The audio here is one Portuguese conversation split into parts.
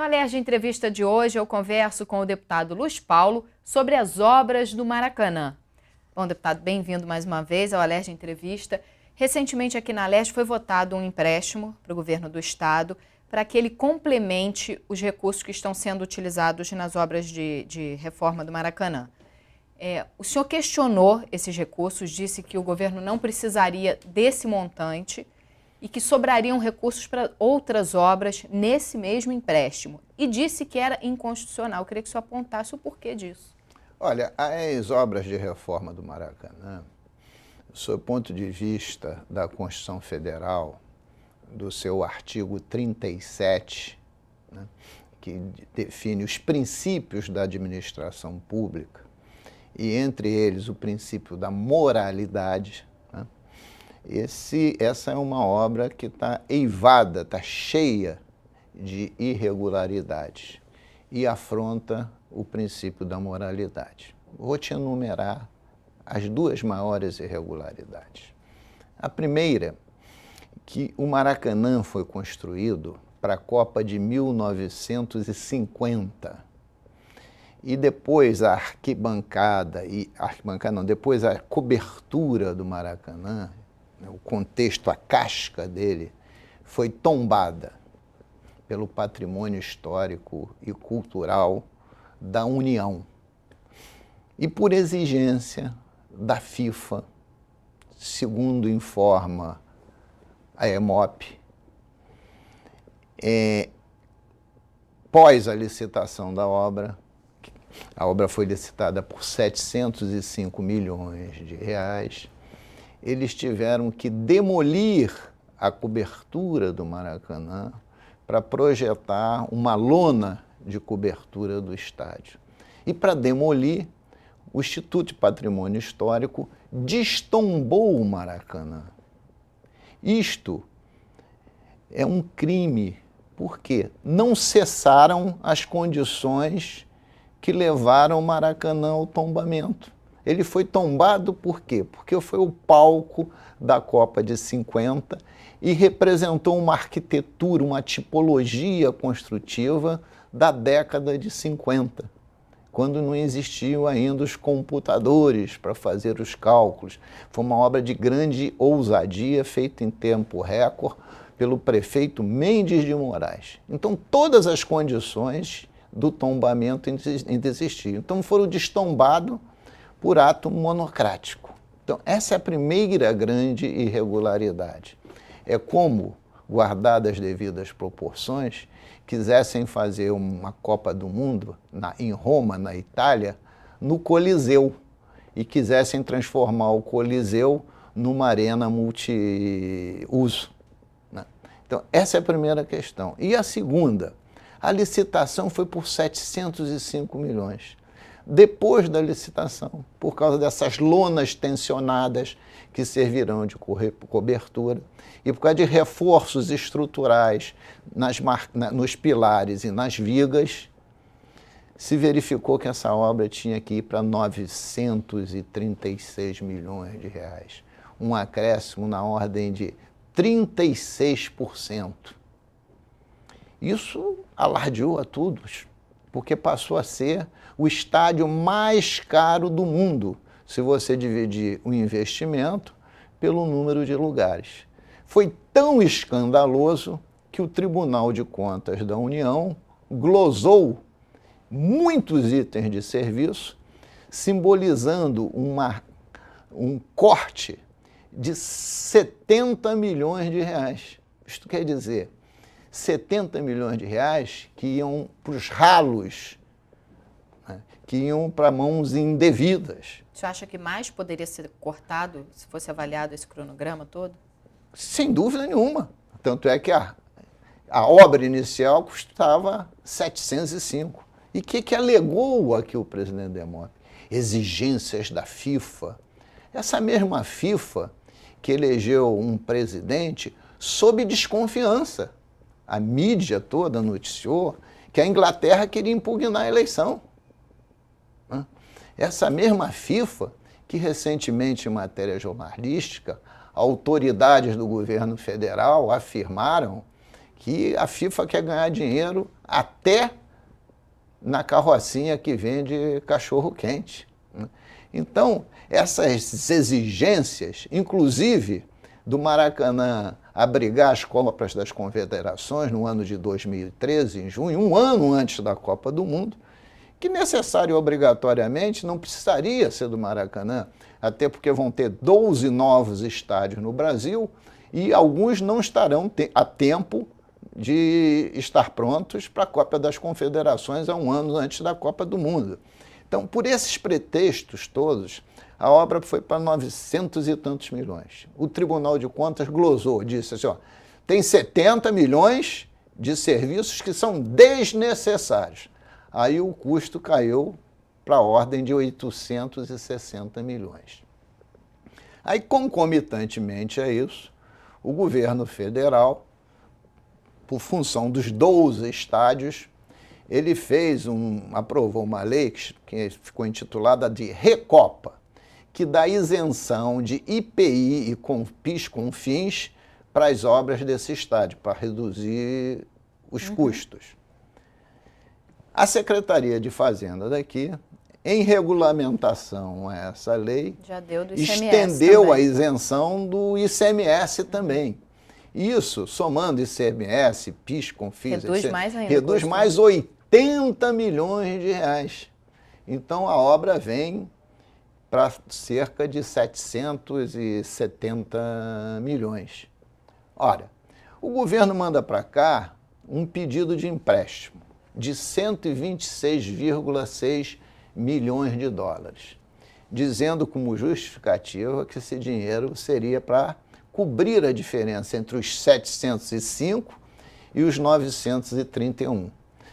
No Alerj Entrevista de hoje, eu converso com o deputado Luiz Paulo sobre as obras do Maracanã. Bom, deputado, bem-vindo mais uma vez ao Alerj Entrevista. Recentemente aqui na Alerj foi votado um empréstimo para o governo do estado para que ele complemente os recursos que estão sendo utilizados nas obras de reforma do Maracanã. O senhor questionou esses recursos, disse que o governo não precisaria desse montante e que sobrariam recursos para outras obras nesse mesmo empréstimo. E disse que era inconstitucional. Eu queria que o senhor apontasse o porquê disso. Olha, as obras de reforma do Maracanã, sob o ponto de vista da Constituição Federal, do seu artigo 37, né, que define os princípios da administração pública, e entre eles o princípio da moralidade, né, essa é uma obra que está eivada, está cheia de irregularidades e afronta o princípio da moralidade. Vou te enumerar as duas maiores irregularidades. A primeira, que o Maracanã foi construído para a Copa de 1950 e depois a depois a cobertura do Maracanã, o contexto, a casca dele, foi tombada pelo patrimônio histórico e cultural da União. E por exigência da FIFA, segundo informa a EMOP, pós a licitação da obra, a obra foi licitada por 705 milhões de reais, eles tiveram que demolir a cobertura do Maracanã para projetar uma lona de cobertura do estádio. E para demolir, o Instituto de Patrimônio Histórico destombou o Maracanã. Isto é um crime, porque não cessaram as condições que levaram o Maracanã ao tombamento. Ele foi tombado por quê? Porque foi o palco da Copa de 50 e representou uma arquitetura, uma tipologia construtiva da década de 50, quando não existiam ainda os computadores para fazer os cálculos. Foi uma obra de grande ousadia, feita em tempo recorde pelo prefeito Mendes de Moraes. Então, todas as condições do tombamento ainda existiam. Então, foram destombados por ato monocrático. Então, essa é a primeira grande irregularidade. É como, guardadas as devidas proporções, quisessem fazer uma Copa do Mundo em Roma, na Itália, no Coliseu, e quisessem transformar o Coliseu numa arena multiuso, né? Então, essa é a primeira questão. E a segunda, a licitação foi por 705 milhões. Depois da licitação, por causa dessas lonas tensionadas que servirão de cobertura e por causa de reforços estruturais nos pilares e nas vigas, se verificou que essa obra tinha que ir para 936 milhões de reais, um acréscimo na ordem de 36%. Isso alardeou a todos, porque passou a ser o estádio mais caro do mundo, se você dividir o investimento pelo número de lugares. Foi tão escandaloso que o Tribunal de Contas da União glosou muitos itens de serviço, simbolizando um corte de 70 milhões de reais. Isto quer dizer, 70 milhões de reais que iam para os ralos, né, que iam para mãos indevidas. Você acha que mais poderia ser cortado se fosse avaliado esse cronograma todo? Sem dúvida nenhuma. Tanto é que a obra inicial custava 705. E o que alegou aqui o presidente da EMOP? Exigências da FIFA. Essa mesma FIFA que elegeu um presidente sob desconfiança. A mídia toda noticiou que a Inglaterra queria impugnar a eleição. Essa mesma FIFA, que recentemente, em matéria jornalística, autoridades do governo federal afirmaram que a FIFA quer ganhar dinheiro até na carrocinha que vende cachorro-quente. Então, essas exigências, inclusive do Maracanã abrigar as Copas das Confederações no ano de 2013, em junho, um ano antes da Copa do Mundo, que necessário obrigatoriamente não precisaria ser do Maracanã, até porque vão ter 12 novos estádios no Brasil e alguns não estarão a tempo de estar prontos para a Copa das Confederações há um ano antes da Copa do Mundo. Então, por esses pretextos todos, a obra foi para 900 e tantos milhões. O Tribunal de Contas glosou, disse assim, ó, tem 70 milhões de serviços que são desnecessários. Aí o custo caiu para a ordem de 860 milhões. Aí, concomitantemente a isso, o governo federal, por função dos 12 estádios, ele aprovou uma lei que ficou intitulada de Recopa, que dá isenção de IPI e PIS/COFINS para as obras desse estádio, para reduzir os custos. A Secretaria de Fazenda daqui, em regulamentação a essa lei, já deu do ICMS estendeu também. a isenção do ICMS também. Isso, somando ICMS, PIS, COFINS, reduz mais ainda. Reduz mais 80 milhões de reais. Então, a obra vem para cerca de 770 milhões. Ora, o governo manda para cá um pedido de empréstimo de 126,6 milhões de dólares, dizendo como justificativa que esse dinheiro seria para cobrir a diferença entre os 705 e os 931.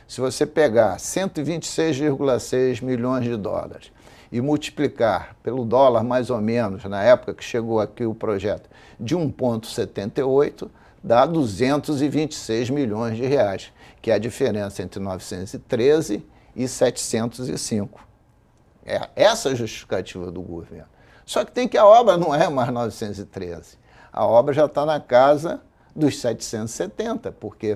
Se você pegar 126,6 milhões de dólares e multiplicar pelo dólar mais ou menos, na época que chegou aqui o projeto, de 1,78, dá 226 milhões de reais, que é a diferença entre 913 e 705. É essa a justificativa do governo. Só que tem que a obra não é mais 913. A obra já está na casa dos 770, porque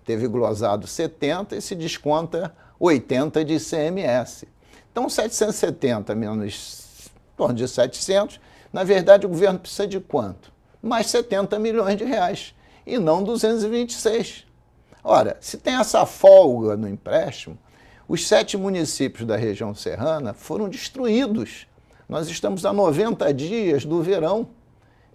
teve glosado 70 e se desconta 80 de ICMS. Então, 770 menos em torno de 700, na verdade, o governo precisa de quanto? Mais 70 milhões de reais, e não 226. Ora, se tem essa folga no empréstimo, os 7 municípios da região serrana foram destruídos. Nós estamos a 90 dias do verão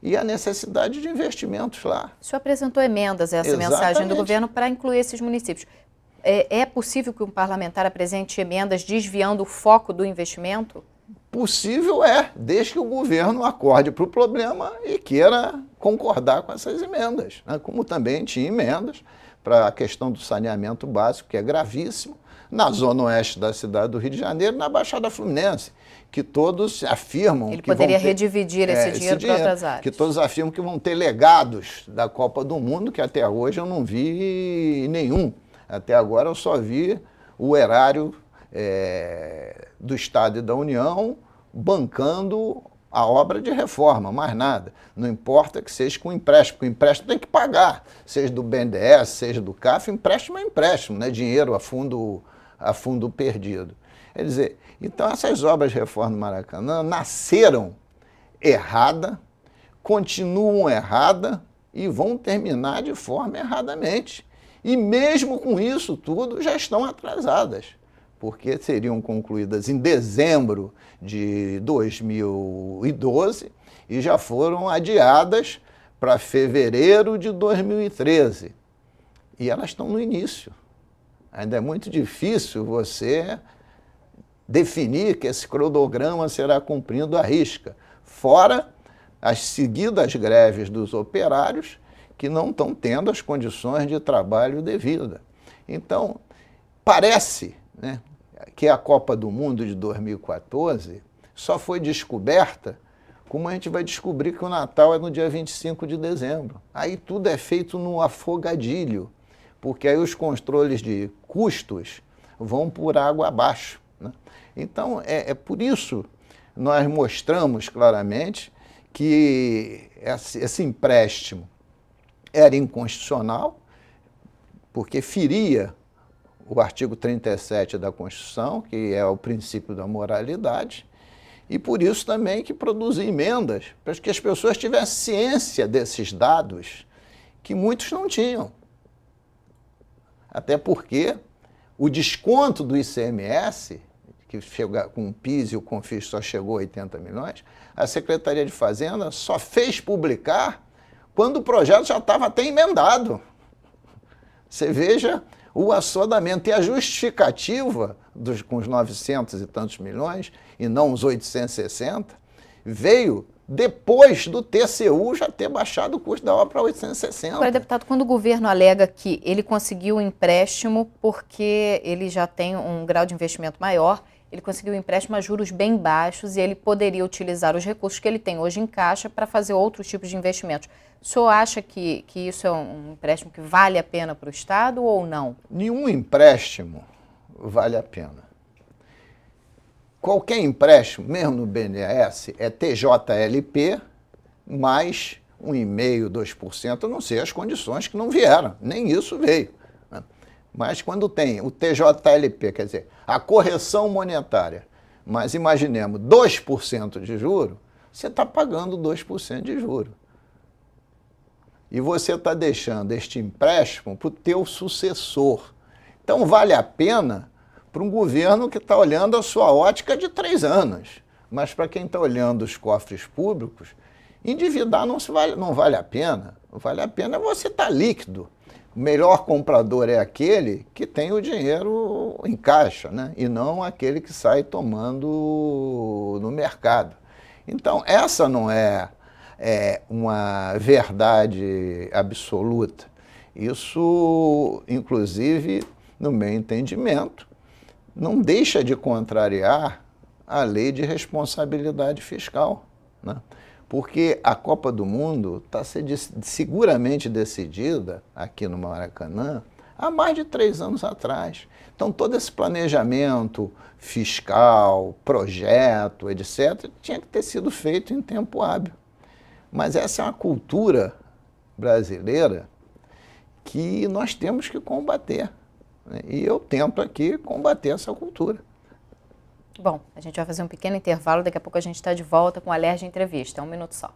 e a necessidade de investimentos lá. O senhor apresentou emendas a essa mensagem do governo para incluir esses municípios. É possível que um parlamentar apresente emendas desviando o foco do investimento? Possível é, desde que o governo acorde para o problema e queira concordar com essas emendas, né? Como também tinha emendas para a questão do saneamento básico, que é gravíssimo, na zona oeste da cidade do Rio de Janeiro, na Baixada Fluminense, que todos afirmam Ele que vão poderia ter, redividir esse dinheiro para outras áreas. Que todos afirmam que vão ter legados da Copa do Mundo, que até hoje eu não vi nenhum. Até agora eu só vi o erário do Estado e da União bancando a obra de reforma, mais nada. Não importa que seja com empréstimo, porque o empréstimo tem que pagar, seja do BNDES, seja do CAF, empréstimo é empréstimo, não é dinheiro a fundo perdido. Quer dizer, então essas obras de reforma do Maracanã nasceram errada, continuam errada e vão terminar de forma erradamente. E mesmo com isso tudo, já estão atrasadas, porque seriam concluídas em dezembro de 2012 e já foram adiadas para fevereiro de 2013. E elas estão no início. Ainda é muito difícil você definir que esse cronograma será cumprido à risca, fora as seguidas greves dos operários que não estão tendo as condições de trabalho devidas. Então, parece, né, que a Copa do Mundo de 2014 só foi descoberta como a gente vai descobrir que o Natal é no dia 25 de dezembro. Aí tudo é feito no afogadilho, porque aí os controles de custos vão por água abaixo, né? Então, é por isso nós mostramos claramente que esse empréstimo era inconstitucional, porque feria o artigo 37 da Constituição, que é o princípio da moralidade, e por isso também que produzir emendas para que as pessoas tivessem ciência desses dados que muitos não tinham. Até porque o desconto do ICMS, que chega com o PIS e o CONFIS só chegou a 80 milhões, a Secretaria de Fazenda só fez publicar quando o projeto já estava até emendado. Você veja o assodamento e a justificativa com os 900 e tantos milhões, e não os 860, veio depois do TCU já ter baixado o custo da obra para 860. Agora, deputado, quando o governo alega que ele conseguiu um empréstimo porque ele já tem um grau de investimento maior, ele conseguiu um empréstimo a juros bem baixos e ele poderia utilizar os recursos que ele tem hoje em caixa para fazer outros tipos de investimentos. O senhor acha que isso é um empréstimo que vale a pena para o Estado ou não? Nenhum empréstimo vale a pena. Qualquer empréstimo, mesmo no BNDES, é TJLP mais 1,5%, 2%, a não ser as condições que não vieram, nem isso veio. Mas quando tem o TJLP, quer dizer, a correção monetária, mas imaginemos 2% de juro, você está pagando 2% de juro. E você está deixando este empréstimo para o teu sucessor. Então vale a pena para um governo que está olhando a sua ótica de 3 anos. Mas para quem está olhando os cofres públicos, endividar não vale a pena. Vale a pena você estar líquido. O melhor comprador é aquele que tem o dinheiro em caixa, né? E não aquele que sai tomando no mercado. Então, essa não é uma verdade absoluta. Isso, inclusive, no meu entendimento, não deixa de contrariar a lei de responsabilidade fiscal, né? Porque a Copa do Mundo está seguramente decidida aqui no Maracanã há mais de 3 anos atrás. Então, todo esse planejamento fiscal, projeto, etc., tinha que ter sido feito em tempo hábil. Mas essa é uma cultura brasileira que nós temos que combater, né? E eu tento aqui combater essa cultura. Bom, a gente vai fazer um pequeno intervalo, daqui a pouco a gente está de volta com a Alerj Entrevista. 1 minuto só.